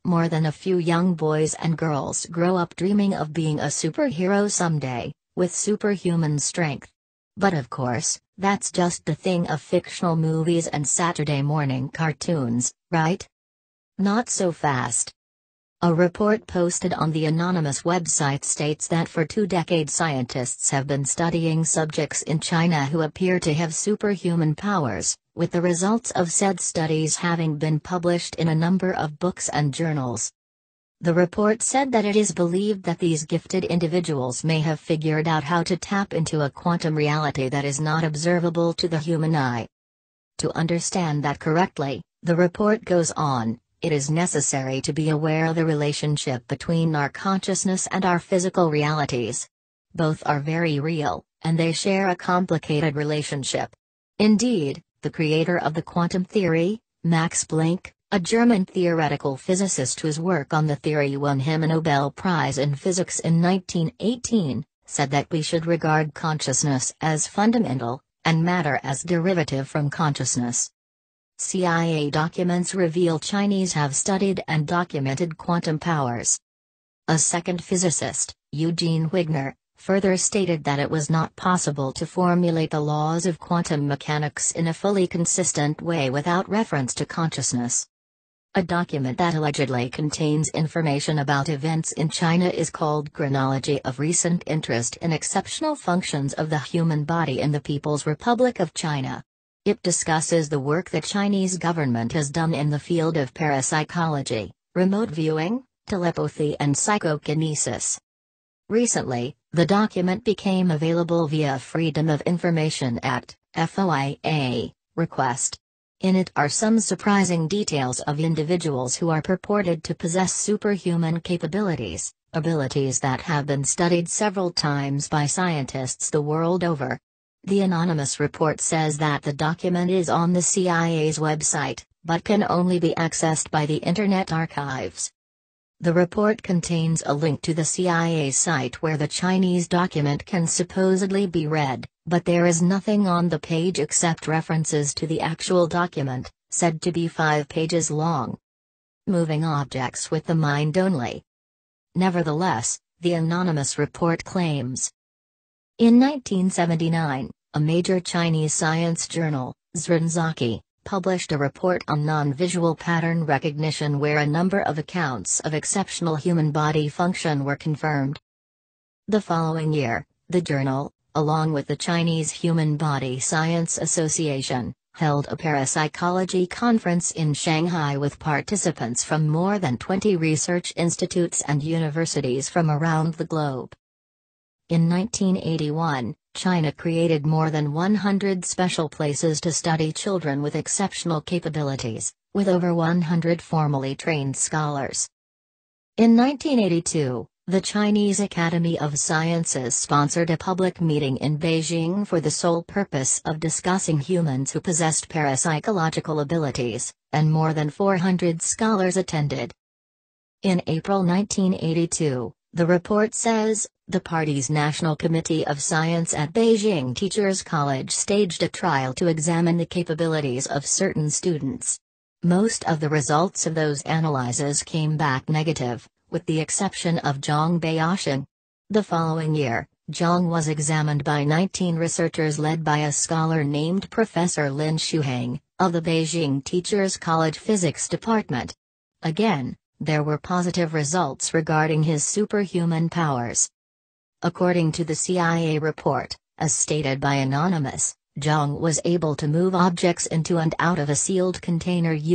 more than a few young boys and girls grow up dreaming of being a superhero someday, with superhuman strength. But of course, that's just the thing of fictional movies and Saturday morning cartoons, right? Not so fast. A report posted on the anonymous website states that for 2 decades scientists have been studying subjects in China who appear to have superhuman powers, with the results of said studies having been published in a number of books and journals. The report said that it is believed that these gifted individuals may have figured out how to tap into a quantum reality that is not observable to the human eye. To understand that correctly, the report goes on, it is necessary to be aware of the relationship between our consciousness and our physical realities. Both are very real, and they share a complicated relationship. Indeed, the creator of the quantum theory, Max Planck, a German theoretical physicist whose work on the theory won him a Nobel Prize in Physics in 1918, said that we should regard consciousness as fundamental, and matter as derivative from consciousness. CIA documents reveal Chinese have studied and documented quantum powers. A second physicist, Eugene Wigner, further stated that it was not possible to formulate the laws of quantum mechanics in a fully consistent way without reference to consciousness. A document that allegedly contains information about events in China is called Chronology of Recent Interest in Exceptional Functions of the Human Body in the People's Republic of China. It discusses the work the Chinese government has done in the field of parapsychology, remote viewing, telepathy and psychokinesis. Recently, the document became available via Freedom of Information Act, FOIA, request. In it are some surprising details of individuals who are purported to possess superhuman capabilities, abilities that have been studied several times by scientists the world over. The anonymous report says that the document is on the CIA's website, but can only be accessed by the Internet Archives. The report contains a link to the CIA site where the Chinese document can supposedly be read, but there is nothing on the page except references to the actual document, said to be 5 pages long. Moving objects with the mind only. Nevertheless, the anonymous report claims. In 1979, a major Chinese science journal, Zhenzaki, published a report on non-visual pattern recognition where a number of accounts of exceptional human body function were confirmed. The following year, the journal, along with the Chinese Human Body Science Association, held a parapsychology conference in Shanghai with participants from more than 20 research institutes and universities from around the globe. In 1981, China created more than 100 special places to study children with exceptional capabilities, with over 100 formally trained scholars. In 1982, the Chinese Academy of Sciences sponsored a public meeting in Beijing for the sole purpose of discussing humans who possessed parapsychological abilities, and more than 400 scholars attended. In April 1982, the report says, the party's National Committee of Science at Beijing Teachers College staged a trial to examine the capabilities of certain students. Most of the results of those analyses came back negative, with the exception of Zhang Baoxian. The following year, Zhang was examined by 19 researchers led by a scholar named Professor Lin Shuhang, of the Beijing Teachers College Physics Department. Again, there were positive results regarding his superhuman powers. According to the CIA report, as stated by Anonymous, Zhang was able to move objects into and out of a sealed container